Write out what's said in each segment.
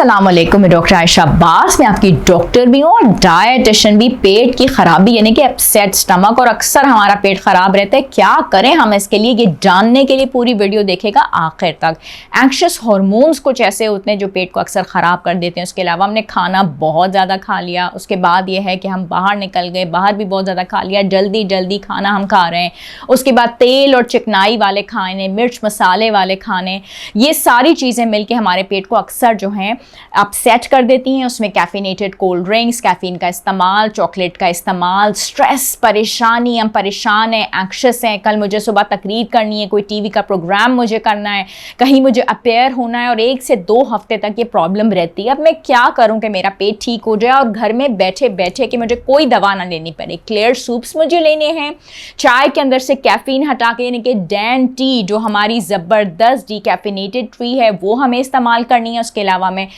अस्सलाम वालेकुम, मैं डॉक्टर आयशा अब्बास। मैं आपकी डॉक्टर भी हूँ और डायटिशियन भी। पेट की खराबी यानी कि अपसेट स्टमक, और अक्सर हमारा पेट खराब रहता है, क्या करें हम इसके लिए, ये जानने के लिए पूरी वीडियो देखेगा आखिर तक। एंक्शियस हार्मोन्स कुछ ऐसे होते हैं जो पेट को अक्सर ख़राब कर देते हैं। उसके अलावा हमने खाना बहुत ज़्यादा खा लिया, उसके बाद ये है कि हम बाहर निकल गए, बाहर भी बहुत ज़्यादा खा लिया, जल्दी जल्दी खाना हम खा रहे हैं, उसके बाद तेल और चिकनाई वाले खाने, मिर्च मसाले वाले खाने, ये सारी चीज़ें मिलके हमारे पेट को अक्सर जो हैं अपसेट कर देती हैं। उसमें कैफिनेटेड कोल्ड ड्रिंक्स, कैफीन का इस्तेमाल, चॉकलेट का इस्तेमाल, स्ट्रेस, परेशानी, हम परेशान हैं, एंक्शियस हैं, कल मुझे सुबह तकरीर करनी है, कोई टीवी का प्रोग्राम मुझे करना है, कहीं मुझे अपेयर होना है, और 1 से 2 हफ्ते तक ये प्रॉब्लम रहती है। अब मैं क्या करूं कि मेरा पेट ठीक हो जाए और घर में बैठे बैठे कि मुझे कोई दवा ना लेनी पड़े। क्लियर सूप्स मुझे लेने हैं, चाय के अंदर से कैफीन हटा के, यानी कि डैन टी जो हमारी ज़बरदस्त डीकैफिनेटेड टी है वो हमें इस्तेमाल करनी है। उसके अलावा में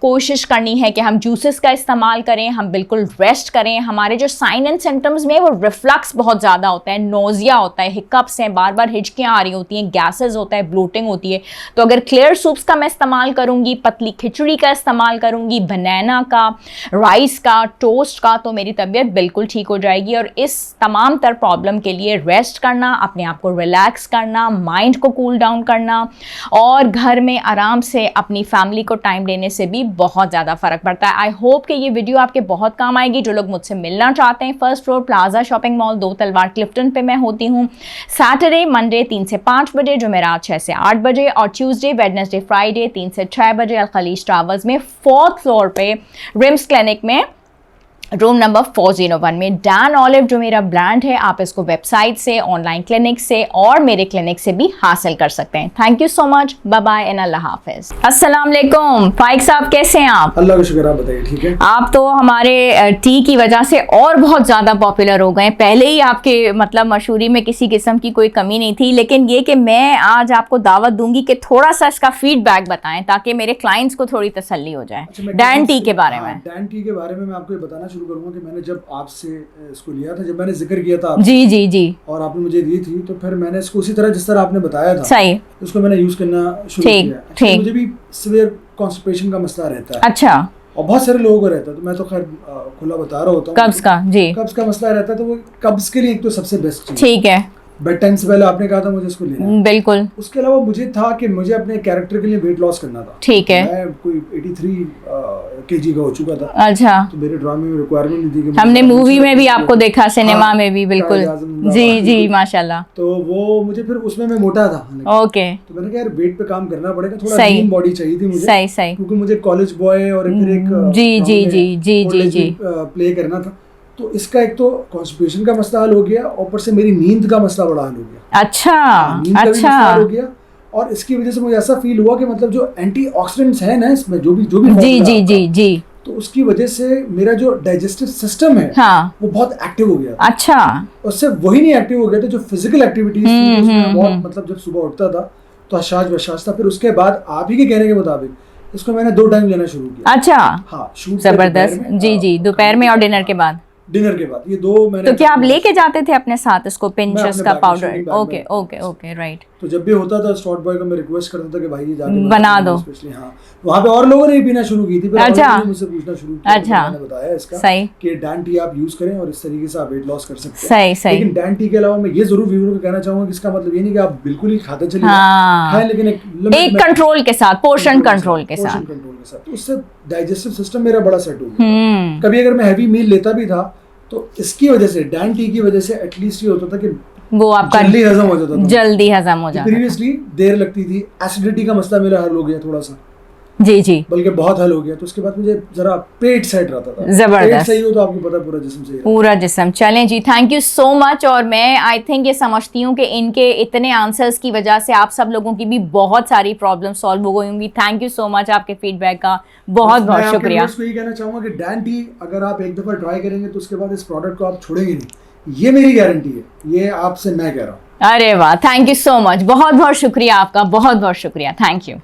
कोशिश करनी है कि हम जूसेस का इस्तेमाल करें, हम बिल्कुल रेस्ट करें। हमारे जो साइन एंड सिम्टम्स में वो रिफ्लक्स बहुत ज़्यादा होता है, नोज़िया होता है, हिकअप्स हैं, बार बार हिचकियाँ आ रही होती हैं, गैसेस होता है, ब्लोटिंग होती है। तो अगर क्लियर सूप्स का मैं इस्तेमाल करूँगी, पतली खिचड़ी का इस्तेमाल करूँगी, बनाना का, राइस का, टोस्ट का, तो मेरी तबीयत बिल्कुल ठीक हो जाएगी। और इस तमाम तर प्रॉब्लम के लिए रेस्ट करना, अपने आप को रिलैक्स करना, माइंड को कूल डाउन करना और घर में आराम से अपनी फैमिली को टाइम देने से भी बहुत ज़्यादा फ़र्क पड़ता है। आई होप कि ये वीडियो आपके बहुत काम आएगी। जो लोग मुझसे मिलना चाहते हैं, first floor plaza shopping mall, 2 तलवार क्लिफ्टन पे मैं होती हूँ। सैटरडे मंडे 3 से 5 बजे, जुमेरात 6 से 8 बजे, और ट्यूसडे वेडनेसडे फ्राइडे 3 से 6 बजे अल खलीज टावर्स में 4th फ्लोर पे रिम्स क्लिनिक में रूम नंबर 401 में। डैन ऑलिव जो मेरा ब्रांड है, आप इसको वेबसाइट से, ऑनलाइन क्लिनिक से और मेरे क्लिनिक से भी हासिल कर सकते हैं। Thank you so much, bye bye and अल्लाह हाफिज। अस्सलाम वालेकुम फाइक साहब, कैसे हैं आप? अल्लाह का शुक्र, आप बताइए ठीक है। आप तो हमारे टी की वजह से और बहुत ज़्यादा पॉपुलर हो गए। पहले ही आपके मतलब मशहूरी में किसी किस्म की कोई कमी नहीं थी, लेकिन ये कि मैं आज आपको दावत दूंगी कि थोड़ा सा इसका फीडबैक बताएं ताकि मेरे क्लाइंट्स को थोड़ी तसल्ली हो जाए। डैन टी के बारे में। डैन टी के बारे में मैं आपको बताना शुरू करूंगा कि मैंने जब आपसे इसको लिया था, जब मैंने जिक्र किया था जी जी जी, और आपने मुझे दी थी, तो फिर मैंने इसको उसी तरह जिस तरह आपने बताया था सही उसको मैंने यूज करना शुरू किया। मुझे भी सीवियर कॉन्स्टिपेशन का मसला रहता है। अच्छा। और बहुत सारे लोगों को रहता है, तो मैं तो खैर खुला बता रहा होता हूँ। कब्ज का, जी, कब्ज का मसला रहता है, तो वो कब्ज के लिए एक तो सबसे बेस्ट चीज। ठीक है, बेड टाइम से पहले आपने कहा था मुझे इसको लेना है। बिल्कुल। उसके अलावा मुझे था कि मुझे अपने कैरेक्टर के लिए वेट लॉस करना था। ठीक है। मैं कोई 83 kg का हो चुका था। अच्छा। तो मेरे ड्रामे में रिक्वायरमेंट नहीं थी कि हमने मूवी में भी आपको देखा, सिनेमा हाँ, में भी, बिल्कुल जी जी, माशाल्लाह। तो वो मुझे फिर उसमें मैं मोटा था। ओके। तो मैंने कहा यार वेट पे काम करना पड़ेगा, थोड़ा लीन बॉडी चाहिए थी मुझे। सही सही। क्योंकि मुझे कॉलेज बॉय और फिर एक जी जी जी जी जी जी प्ले करना था। तो इसका एक तो कॉन्स्टिपेशन का मसला हल हो गया, ऊपर से मेरी नींद का मसला बड़ा हल हो गया। अच्छा नींद का भी अच्छा, मसला हल हो गया। और इसकी वजह से मुझे ऐसा फील हुआ कि मतलब जो एंटीऑक्सीडेंट्स हैं ना इसमें, जो भी जी जी जी जी, तो उसकी वजह से मेरा जो डाइजेस्टिव सिस्टम है, हाँ, वो बहुत एक्टिव हो गया। अच्छा। उससे वही नहीं एक्टिव हो गया था जो फिजिकल एक्टिविटीज थी, उसमें बहुत मतलब जब सुबह उठता था तो अशाज वशाज था। फिर उसके बाद आप ही के कहने के मुताबिक इसको मैंने 2 टाइम लेना शुरू किया। अच्छा, हाँ, शूट जबरदस्त। जी जी, दोपहर में और डिनर के बाद। डिनर के बाद ये 2 मैंने। तो क्या आप लेके जाते थे अपने साथ इसको, पिंचेस का powder? Okay okay okay, right. तो जब भी होता था स्टॉट बॉय को मैं रिक्वेस्ट करता था कि भाई ये जाके बना दो। स्पेशली हाँ, वहाँ पे और लोगों ने भी पीना शुरू की थी। अच्छा, मुझसे पूछना शुरू किया। अच्छा, मैंने बताया इसका सही कि डैन टी आप यूज करें और इस तरीके से आप वेट लॉस कर सकते हैं। सही सही। लेकिन डैन टी के अलावा मैं ये जरूर व्यूअर को कहना चाहूंगा कि इसका मतलब ये नहीं कि आप बिल्कुल ही खाते चलिए, हाँ, लेकिन एक कंट्रोल के साथ, पोर्शन कंट्रोल के साथ। तो उससे डाइजेस्टिव सिस्टम मेरा बड़ा सेट हो गया। कभी अगर मैं हैवी मील लेता भी था तो इसकी वजह से, डैन टी की वजह से एटलीस्ट ये होता था कि वो आपका जल्दी हजम हो जाता था। जल्दी हजम हो जाता था। प्रीवियसली देर लगती थी। एसिडिटी का मसला मेरा हल हो गया थोड़ा सा, जी जी, बल्कि बहुत हल हो गया। तो उसके बाद मुझे जरा पेट सेट रहता था। जबरदस्त। पेट सही हो तो आपको पता पूरा जिस्म सही, पूरा जिस्म। चलें जी, थैंक यू सो मच। और मैं आई थिंक ये समझती हूँ कि इनके इतने आंसर्स की वजह से आप सब लोगों की भी बहुत सारी प्रॉब्लम सॉल्व हो गई होंगी। थैंक यू सो मच आपके फीडबैक का, बहुत बहुत शुक्रिया। मैं यही कहना चाहूंगा कि डैन टी अगर आप एक दफा ट्राई करेंगे तो उसके बाद इस प्रोडक्ट को आप छोड़ेंगे नहीं, ये मेरी गारंटी है, ये आपसे मैं कह रहा हूँ। अरे वाह, थैंक यू सो मच, बहुत बहुत शुक्रिया आपका, बहुत बहुत शुक्रिया, थैंक यू।